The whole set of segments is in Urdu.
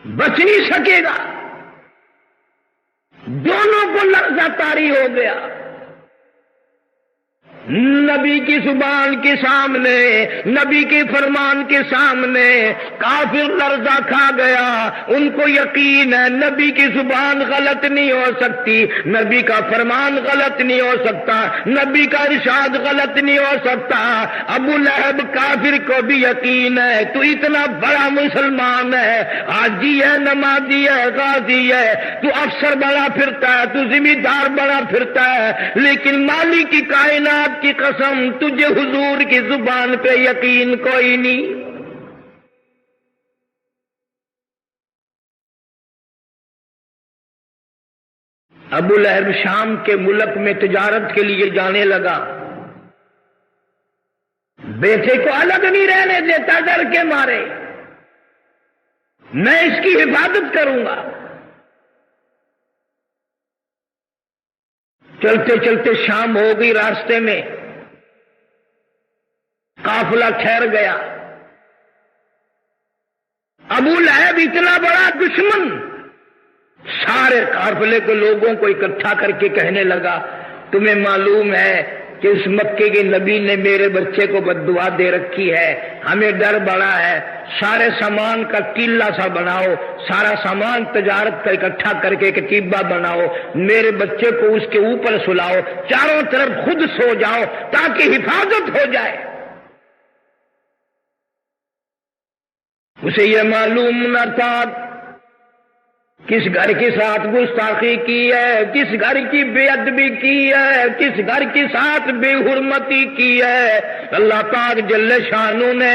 بچ نہیں سکے گا. دونوں کو لرزہ طاری ہو گیا. نبی کی زبان کے سامنے، نبی کے فرمان کے سامنے کافر لرزہ کھا گیا. ان کو یقین ہے نبی کی زبان غلط نہیں ہو سکتی، نبی کا فرمان غلط نہیں ہو سکتا، نبی کا ارشاد غلط نہیں ہو سکتا. ابو لہب کافر کو بھی یقین ہے تو اتنا بڑا مسلمان ہے، حاجی ہے، نمازی ہے، غازی ہے، تو افسر بڑا پھرتا ہے، تو ذمہ دار بڑا پھرتا ہے، لیکن مالک کی کائنات کی قسم تجھے حضور کی زبان پہ یقین کوئی نہیں. ابو لہب شام کے ملک میں تجارت کے لیے جانے لگا. بیٹے کو الگ نہیں رہنے دیتا ڈر کے مارے، میں اس کی حفاظت کروں گا. چلتے چلتے شام ہو گئی، راستے میں قافلہ ٹھہر گیا. ابو لہب اتنا بڑا دشمن سارے قافلے کے لوگوں کو اکٹھا کر کے کہنے لگا تمہیں معلوم ہے کہ اس مکے کے نبی نے میرے بچے کو بد دعا دے رکھی ہے، ہمیں ڈر بڑا ہے، سارے سامان کا ٹیلا سا بناؤ، سارا سامان تجارت کا اکٹھا کر کے کتیبہ بناؤ، میرے بچے کو اس کے اوپر سلاؤ، چاروں طرف خود سو جاؤ تاکہ حفاظت ہو جائے. اسے یہ معلوم نہ تھا کس گھر کے ساتھ گستاخی کی ہے، کس گھر کی بے ادبی کی ہے، کس گھر کے ساتھ بے حرمتی کی ہے. اللہ پاک جل شانہ نے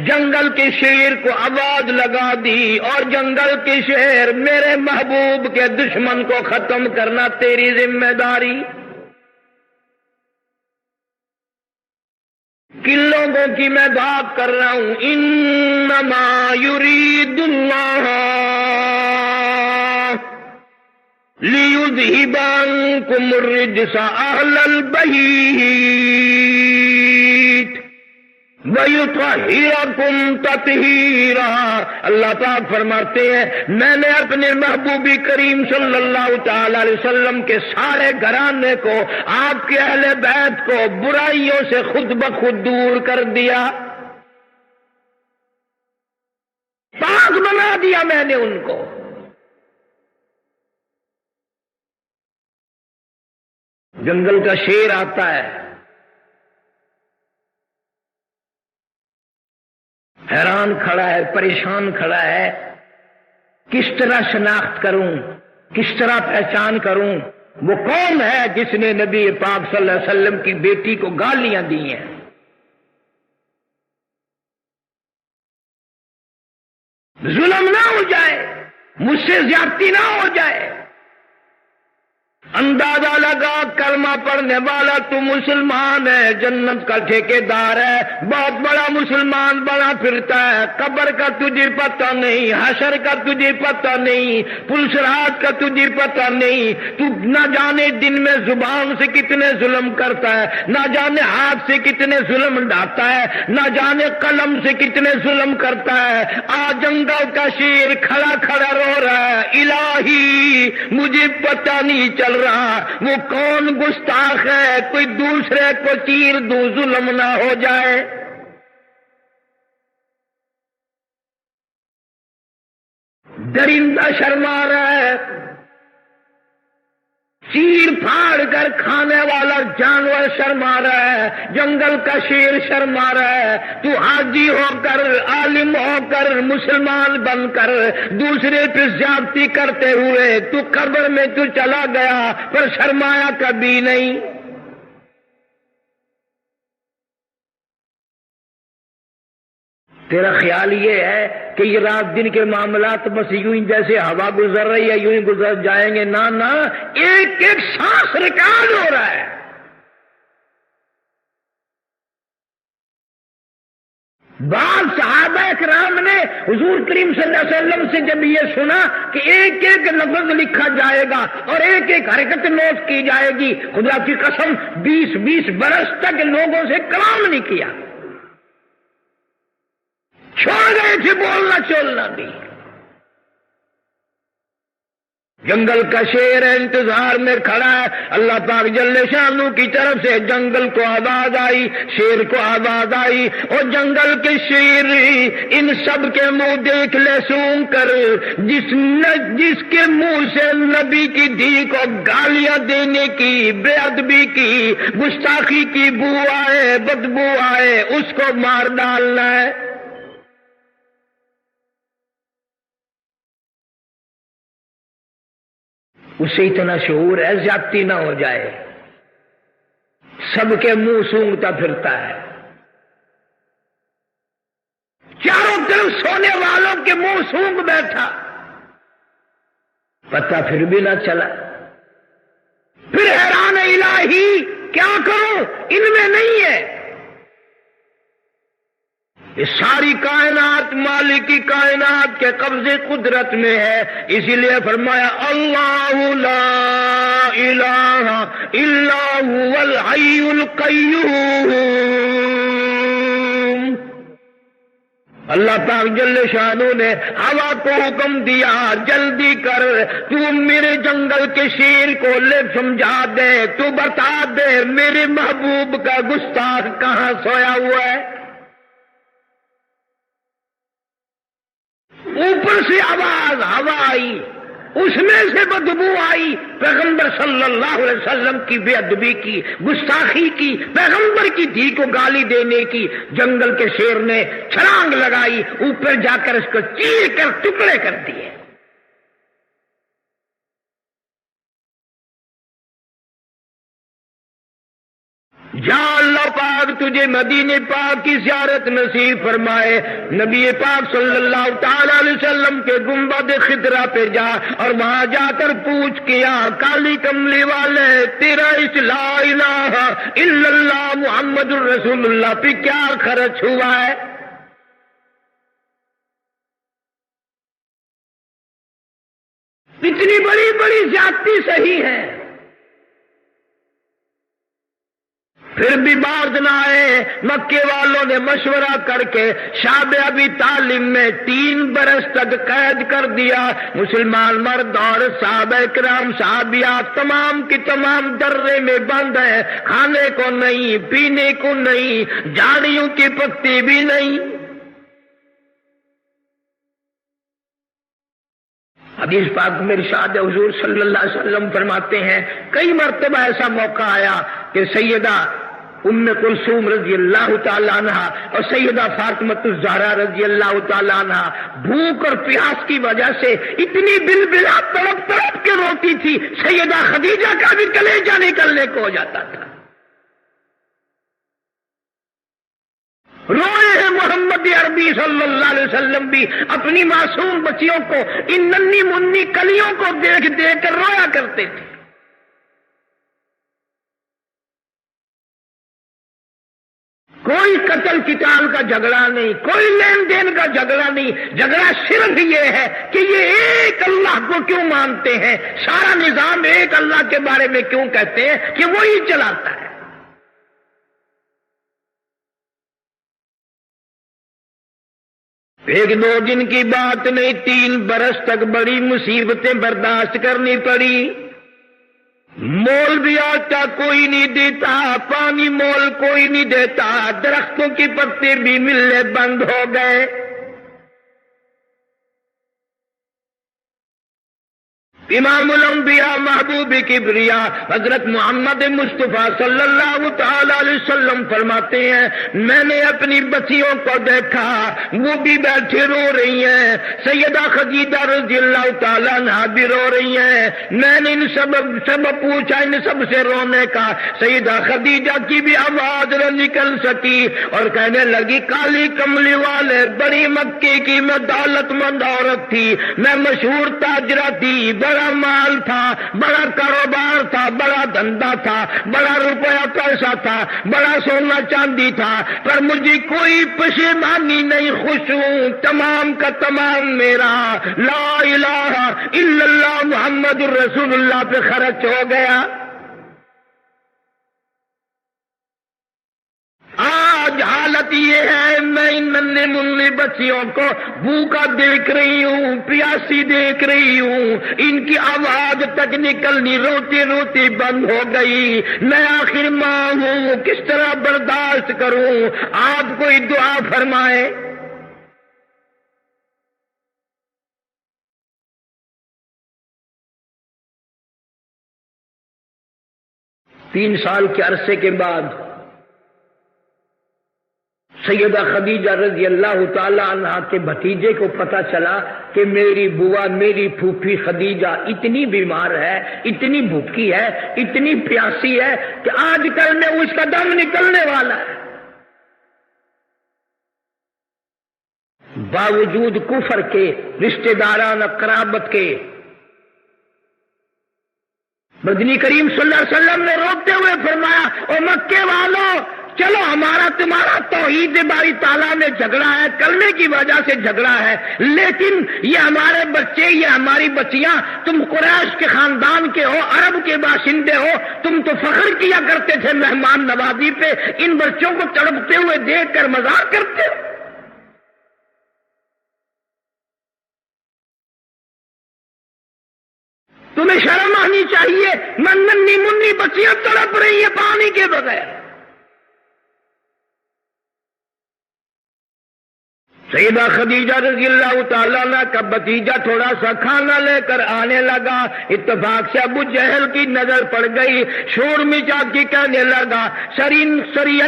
جنگل کے شیر کو آواز لگا دی، اور جنگل کے شیر میرے محبوب کے دشمن کو ختم کرنا تیری ذمہ داری. کن لوگوں کی میں بات کر رہا ہوں؟ انما یرید اللہ لیذہب عنکم الرجس اہل البیت ویطہرکم تطہیرا. اللہ پاک فرماتے ہیں میں نے اپنے محبوبی کریم صلی اللہ تعالی علیہ وسلم کے سارے گھرانے کو، آپ کے اہل بیت کو برائیوں سے خود بخود دور کر دیا، پاک بنا دیا میں نے ان کو. جنگل کا شیر آتا ہے، حیران کھڑا ہے، پریشان کھڑا ہے، کس طرح شناخت کروں، کس طرح پہچان کروں وہ کون ہے جس نے نبی پاک صلی اللہ علیہ وسلم کی بیٹی کو گالیاں دی ہیں. ظلم نہ ہو جائے، مجھ سے زیادتی نہ ہو جائے. اندازہ لگا کلمہ پڑھنے والا تو مسلمان ہے، جنت کا ٹھیکیدار ہے، بہت بڑا مسلمان بنا پھرتا ہے، قبر کا تجھے پتہ نہیں، حشر کا تجھے پتہ نہیں، پلسرات کا تجھے پتہ نہیں، تو نہ جانے دن میں زبان سے کتنے ظلم کرتا ہے، نہ جانے ہاتھ سے کتنے ظلم ڈھاتا ہے، نہ جانے قلم سے کتنے ظلم کرتا ہے. آج جنگل کا شیر کھڑا کھڑا رو رہا ہے الہی مجھے پتہ نہیں چل رہا وہ کون گستاخ ہے، کوئی دوسرے کو چیر دوں ظلم نہ ہو جائے. درندہ شرما رہا ہے، چیر پھاڑ کر کھانے والا جانور شرما رہا ہے، جنگل کا شیر شرما رہا ہے. تو حاجی ہو کر، عالم ہو کر، مسلمان بن کر دوسرے پہ زیادتی کرتے ہوئے تو قبر میں تو چلا گیا پر شرمایا کبھی نہیں. تیرا خیال یہ ہے کہ یہ رات دن کے معاملات بس یوں ہی جیسے ہوا گزر رہی ہے یوں ہی گزر جائیں گے؟ نہ نہ، ایک ایک سانس ریکارڈ ہو رہا ہے. بعض صحابہ کرام نے حضور کریم صلی اللہ علیہ وسلم سے جب یہ سنا کہ ایک ایک لفظ لکھا جائے گا اور ایک ایک حرکت نوٹ کی جائے گی، خدا کی قسم 20 برس تک لوگوں سے کلام نہیں کیا، چھوڑ گئے تھے بولنا چولنا بھی. جنگل کا شیر ہے، انتظار میں کھڑا ہے، اللہ پاک جل شانہ کی طرف سے جنگل کو آواز آئی، شیر کو آواز آئی، اور جنگل کے شیر ان سب کے منہ دیکھ لے سون کر، جس کے منہ سے نبی کی دھی کو گالیاں دینے کی، بے ادبی کی، گستاخی کی بو آئے، بدبو آئے، اس کو مار ڈالنا ہے۔ اسے اتنا شعور ہے زیادتی نہ ہو جائے، سب کے منہ سونگتا پھرتا ہے، چاروں طرف سونے والوں کے منہ سونگ بیٹھا، پتہ پھر بھی نہ چلا، پھر حیران الہی کیا کروں، ان میں نہیں ہے۔ یہ ساری کائنات مالک کی کائنات کے قبضے قدرت میں ہے، اسی لیے فرمایا اللہ لا الہ الا هو الحی القیوم۔ اللہ پاک جل شانہ نے ہوا کو حکم دیا جلدی کر، تو میرے جنگل کے شیر کو لے سمجھا دے، تو بتا دے میرے محبوب کا گستاخ کہاں سویا ہوا ہے۔ اوپر سے آواز ہوا آئی، اس میں سے بدبو آئی، پیغمبر صلی اللہ علیہ وسلم کی بے ادبی کی، گستاخی کی، پیغمبر کی دھی کو گالی دینے کی۔ جنگل کے شیر نے چھلانگ لگائی، اوپر جا کر اس کو چیر کر ٹکڑے کر دیے۔ یا اللہ پاک تجھے مدینے پاک کی زیارت نصیب فرمائے، نبی پاک صلی اللہ تعالی علیہ وسلم کے گنبد خضرا پہ جا اور وہاں جا کر پوچھ کیا کالی کملی والے تیرا اس لا الہ الا اللہ محمد الرسول اللہ پہ کیا خرچ ہوا ہے؟ اتنی بڑی بڑی زیادتی صحیح ہے، پھر بھی باز نہ آئے۔ مکے والوں نے مشورہ کر کے شعب ابی طالب میں 3 برس تک قید کر دیا۔ مسلمان مرد اور صحابہ کرام صحابیات تمام کی تمام درے میں بند ہیں، کھانے کو نہیں، پینے کو نہیں، جھاڑیوں کی پتی بھی نہیں۔ حدیث پاک میں ارشاد حضور صلی اللہ علیہ وسلم فرماتے ہیں کئی مرتبہ ایسا موقع آیا کہ سیدہ ام کلثوم رضی اللہ تعالیٰ عنہ اور سیدہ فاطمۃ الزہرا رضی اللہ تعالیٰ عنہ بھوک اور پیاس کی وجہ سے اتنی بلبلا تڑپ تڑپ کے روتی تھی، سیدہ خدیجہ کا بھی کلیجہ نکلنے کو ہو جاتا تھا۔ روئے ہیں محمد عربی صلی اللہ علیہ وسلم بھی اپنی معصوم بچیوں کو، ان ننھی منی کلیوں کو دیکھ دیکھ کر رویا کرتے تھے۔ کوئی قتل قتال کا جھگڑا نہیں، کوئی لین دین کا جھگڑا نہیں، جھگڑا صرف یہ ہے کہ یہ ایک اللہ کو کیوں مانتے ہیں، سارا نظام ایک اللہ کے بارے میں کیوں کہتے ہیں کہ وہی چلاتا ہے۔ ایک دو دن کی بات نہیں، 3 برس تک بڑی مصیبتیں برداشت کرنی پڑی۔ مول بھی آتا کوئی نہیں دیتا، پانی مول کوئی نہیں دیتا، درختوں کی پتے بھی ملنے بند ہو گئے۔ امام الانبیاء محبوب کبریاء حضرت محمد مصطفیٰ صلی اللہ تعالی علیہ وسلم فرماتے ہیں میں نے اپنی بچیوں کو دیکھا، وہ بھی بیٹھے رو رہی ہیں، سیدہ خدیجہ رضی اللہ تعالیٰ عنہا بھی رو رہی ہیں۔ میں نے ان سب پوچھا ان سب سے رونے کا، سیدہ خدیجہ کی بھی آواز نہ نکل سکی اور کہنے لگی کالی کملی والے بڑی مکے کی میں دولت مند عورت تھی، میں مشہور تاجرہ تھی، بڑا مال تھا، بڑا کاروبار تھا، بڑا دھندا تھا، بڑا روپیہ پیسہ تھا، بڑا سونا چاندی تھا، پر مجھے کوئی پشیمانی نہیں، خوش ہوں، تمام کا تمام میرا لا الہ الا اللہ محمد الرسول اللہ پہ خرچ ہو گیا۔ آج حالت یہ ہے میں ان ننھے منھے بچیوں کو بھوکا دیکھ رہی ہوں، پیاسی دیکھ رہی ہوں، ان کی آواز تک نکلنی روتی روتی بند ہو گئی، میں آخر ماں ہوں، کس طرح برداشت کروں؟ آپ کوئی دعا فرمائے۔ 3 سال کے عرصے کے بعد سیدہ خدیجہ رضی اللہ تعالی عنہا کے بھتیجے کو پتا چلا کہ میری بوا، میری پھوپھی خدیجہ اتنی بیمار ہے، اتنی بھوکی ہے، اتنی پیاسی ہے کہ آج کل میں اس کا دم نکلنے والا ہے۔ باوجود کفر کے، رشتہ داران قرابت کے، مدنی کریم صلی اللہ علیہ وسلم نے روکتے ہوئے فرمایا، او مکے والوں، چلو ہمارا تمہارا توحید باری تعالیٰ میں جھگڑا ہے، کلمے کی وجہ سے جھگڑا ہے، لیکن یہ ہمارے بچے، یہ ہماری بچیاں، تم قریش کے خاندان کے ہو، عرب کے باشندے ہو، تم تو فخر کیا کرتے تھے مہمان نوازی پہ، ان بچوں کو تڑپتے ہوئے دیکھ کر مذاق کرتے ہو۔ تمہیں شرم آنی چاہیے، ننھی منھی بچیاں تڑپ رہی ہیں پانی کے بغیر۔ سیدہ خدیجہ رضی اللہ تعالیٰ عنہ کا بھتیجا تھوڑا سا کھانا لے کر آنے لگا، اتفاق سے ابو جہل کی نظر پڑ گئی، شور مچا کے کہنے لگا سرین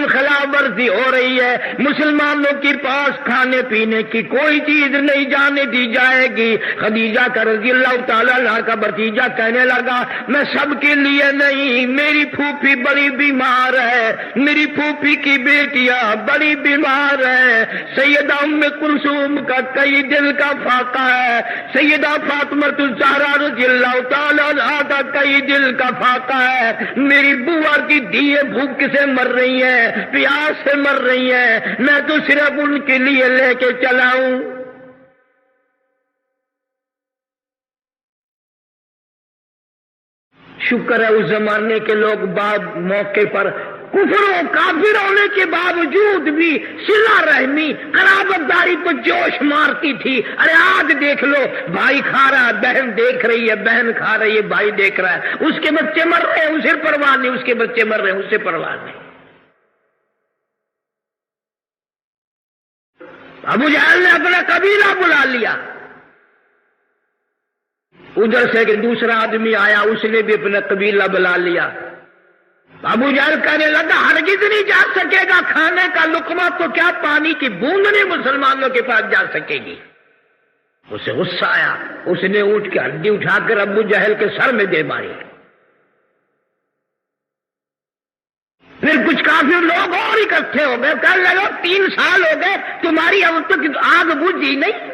خلاف ورزی ہو رہی ہے، مسلمانوں کے پاس کھانے پینے کی کوئی چیز نہیں جانے دی جائے گی۔ خدیجہ کا رضی اللہ تعالیٰ عنہ کا بھتیجا کہنے لگا، میں سب کے لیے نہیں، میری پھوپھی بڑی بیمار ہے، میری پھوپھی کی بیٹیاں بڑی بیمار ہے، سیدہ ام کلثوم کا کئی دل کا فاقہ ہے، سیدہ فاطمہ الزہرا رضی اللہ تعالیٰ عنہا کا کئی دل کا فاقہ ہے، میری بوا کی دھییں بھوک سے مر رہی ہیں، پیاس سے مر رہی ہیں، میں تو صرف ان کے لیے لے کے چلا ہوں۔ شکر ہے اس زمانے کے لوگ بعد موقع پر کفر و کافر ہونے کے باوجود بھی صلہ رحمی، قرابت داری کو جوش مارتی تھی۔ ارے آج دیکھ لو، بھائی کھا رہا ہے، بہن دیکھ رہی ہے، بہن کھا رہی ہے، بھائی دیکھ رہا ہے، اس کے بچے مر رہے ہیں اسے پرواہ نہیں، اس کے بچے مر رہے ہیں اسے پرواہ نہیں۔ ابو جہل نے اپنا قبیلہ بلا لیا، ادھر سے کہ دوسرا آدمی آیا، اس نے بھی اپنا قبیلہ بلا لیا۔ ابو جہل کہنے لگا ہرگز نہیں جا سکے گا، کھانے کا لقمہ تو کیا پانی کی بوند نہیں مسلمانوں کے پاس جا سکے گی۔ اسے غصہ آیا، اس نے اونٹ کی ہڈی اٹھا کر ابو جہل کے سر میں دے ماری۔ پھر کچھ کافر لوگ اور اکٹھے ہو گئے، کہنے لگا 3 سال ہو گئے تمہاری اب تک آگ بجھی نہیں۔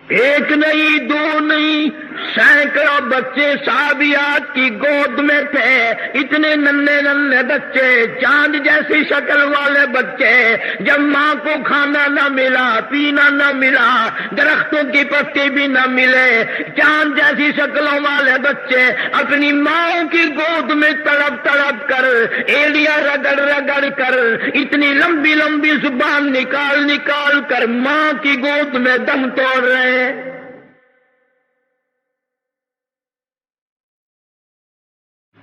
ایک نہیں، 2 نہیں، سینکڑوں بچے صحابیات کی گود میں تھے، اتنے ننھے ننھے بچے، چاند جیسی شکل والے بچے۔ جب ماں کو کھانا نہ ملا، پینا نہ ملا، درختوں کی پتی بھی نہ ملے، چاند جیسی شکلوں والے بچے اپنی ماں کی گود میں تڑپ تڑپ کر، ایڑیاں رگڑ رگڑ کر، اتنی لمبی لمبی زبان نکال نکال کر ماں کی گود میں دم توڑ رہے ہیں۔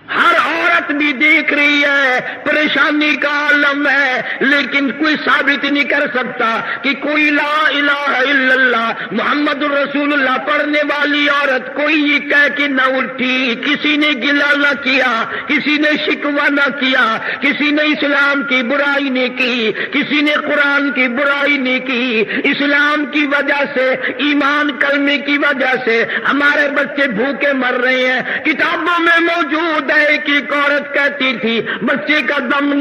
ہر عورت بھی دیکھ رہی ہے، پریشانی کا عالم ہے، لیکن کوئی ثابت نہیں کر سکتا کہ کوئی لا الہ الا اللہ محمد الرسول اللہ پڑھنے والی عورت کوئی یہ کہہ کے نہ اٹھی، کسی نے گلہ نہ کیا، کسی نے شکوہ نہ کیا، کسی نے اسلام کی برائی نہیں کی، کسی نے قرآن کی برائی نہیں کی۔ اسلام کی وجہ سے، ایمان کلمے کی وجہ سے ہمارے بچے بھوکے مر رہے ہیں۔ کتابوں میں موجود ہے کہ ایک عورت کہتی تھی بچے کا دم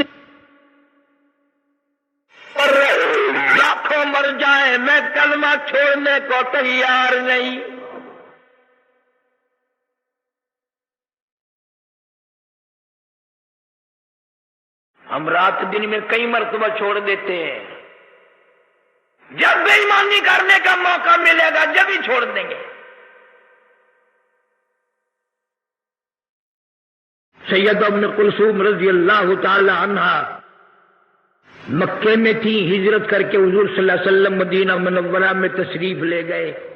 لاکھوں مر جائے میں کلمہ چھوڑنے کو تیار نہیں۔ ہم رات دن میں کئی مرتبہ چھوڑ دیتے ہیں، جب بے ایمانی کرنے کا موقع ملے گا جب ہی چھوڑ دیں گے۔ سیدہ ام کلثوم رضی اللہ تعالی عنہا مکے میں تھی، ہجرت کر کے حضور صلی اللہ علیہ وسلم مدینہ منورہ میں تشریف لے گئے۔